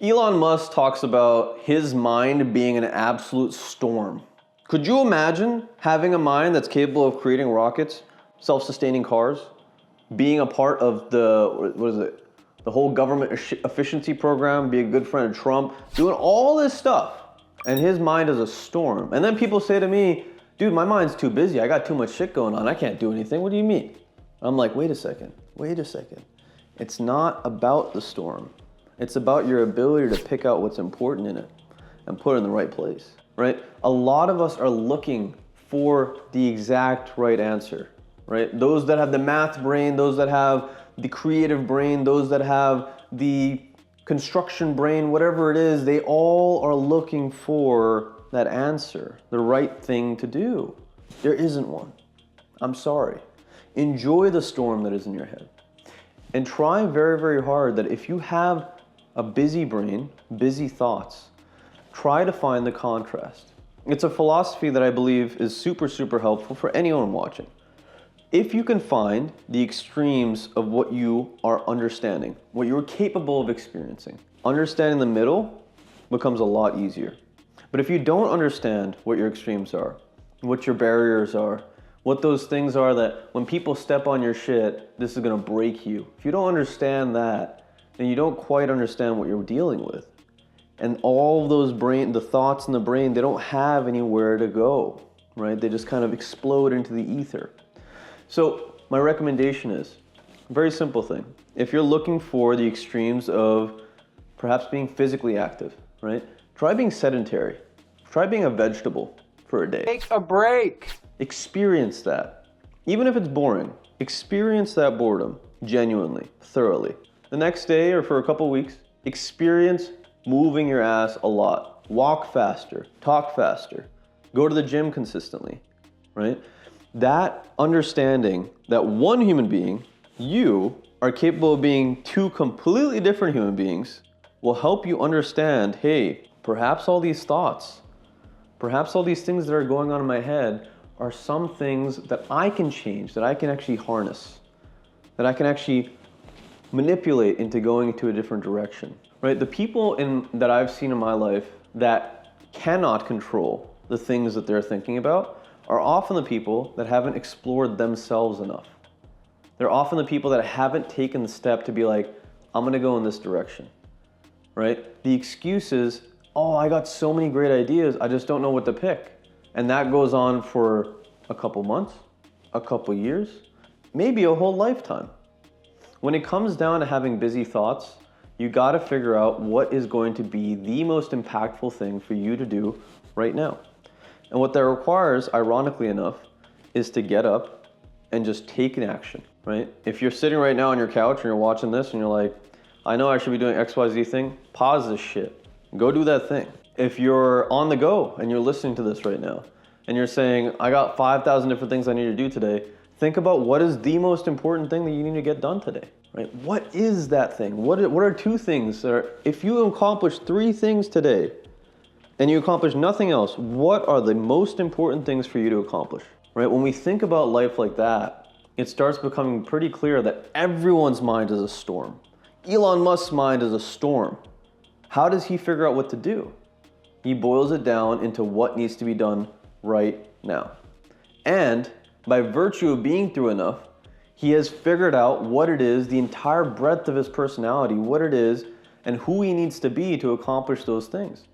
Elon Musk talks about his mind being an absolute storm. Could you imagine having a mind that's capable of creating rockets, self-sustaining cars, being a part of the whole government efficiency program, be a good friend of Trump, doing all this stuff, and his mind is a storm. And then people say to me, dude, my mind's too busy. I got too much shit going on. I can't do anything. What do you mean? I'm like, wait a second. It's not about the storm. It's about your ability to pick out what's important in it and put it in the right place, right? A lot of us are looking for the exact right answer, right? Those that have the math brain, those that have the creative brain, those that have the construction brain, whatever it is, they all are looking for that answer, the right thing to do. There isn't one. I'm sorry. Enjoy the storm that is in your head. And try very, very hard that if you have a busy brain, busy thoughts, try to find the contrast. It's a philosophy that I believe is super, super helpful for anyone watching. If you can find the extremes of what you are understanding, what you're capable of experiencing, understanding the middle becomes a lot easier. But if you don't understand what your extremes are, what your barriers are, what those things are that when people step on your shit, this is gonna break you. If you don't understand that, then you don't quite understand what you're dealing with. And all those the thoughts in the brain, they don't have anywhere to go, right? They just kind of explode into the ether. So my recommendation is a very simple thing. If you're looking for the extremes of perhaps being physically active, right? Try being sedentary. Try being a vegetable for a day. Take a break. Experience that. Even if it's boring, experience that boredom genuinely, thoroughly. The next day or for a couple weeks, experience moving your ass a lot. Walk faster, talk faster, go to the gym consistently, right? That understanding that one human being, you, are capable of being two completely different human beings will help you understand, hey, perhaps all these thoughts, perhaps all these things that are going on in my head are some things that I can change, that I can actually harness, that I can actually manipulate into going into a different direction, right? The people that I've seen in my life that cannot control the things that they're thinking about are often the people that haven't explored themselves enough. They're often the people that haven't taken the step to be like, I'm gonna go in this direction, right? The excuse is, oh, I got so many great ideas, I just don't know what to pick. And that goes on for a couple months, a couple years, maybe a whole lifetime. When it comes down to having busy thoughts, you gotta figure out what is going to be the most impactful thing for you to do right now. And what that requires, ironically enough, is to get up and just take an action, right? If you're sitting right now on your couch and you're watching this and you're like, I know I should be doing XYZ thing, pause this shit. Go do that thing. If you're on the go and you're listening to this right now and you're saying, I got 5,000 different things I need to do today, think about what is the most important thing that you need to get done today, right? What is that thing? What are two things that are, if you accomplish 3 things today and you accomplish nothing else, what are the most important things for you to accomplish, right? When we think about life like that, it starts becoming pretty clear that everyone's mind is a storm. Elon Musk's mind is a storm. How does he figure out what to do? He boils it down into what needs to be done right now. And by virtue of being through enough, he has figured out what it is, the entire breadth of his personality, what it is, and who he needs to be to accomplish those things.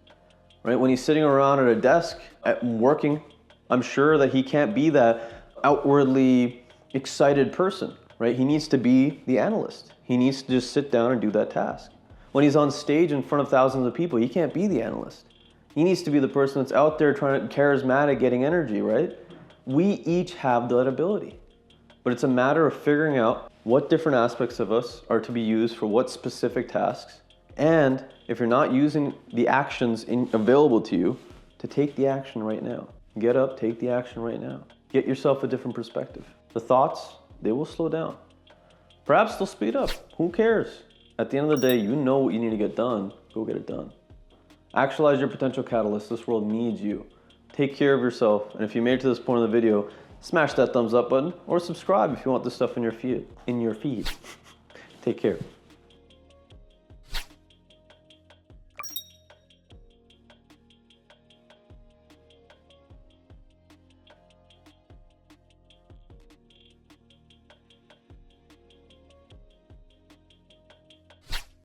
Right? When he's sitting around at a desk working, I'm sure that he can't be that outwardly excited person, right? He needs to be the analyst. He needs to just sit down and do that task. When he's on stage in front of thousands of people, he can't be the analyst. He needs to be the person that's out there trying to, charismatic, getting energy, right? We each have that ability, but it's a matter of figuring out what different aspects of us are to be used for what specific tasks. And if you're not using the actions available to you, to take the action right now. Get up, take the action right now. Get yourself a different perspective. The thoughts, they will slow down. Perhaps they'll speed up. Who cares? At the end of the day, you know what you need to get done. Go get it done. Actualize your potential catalyst. This world needs you. Take care of yourself. And if you made it to this point of the video, smash that thumbs up button or subscribe if you want this stuff in your feed. Take care.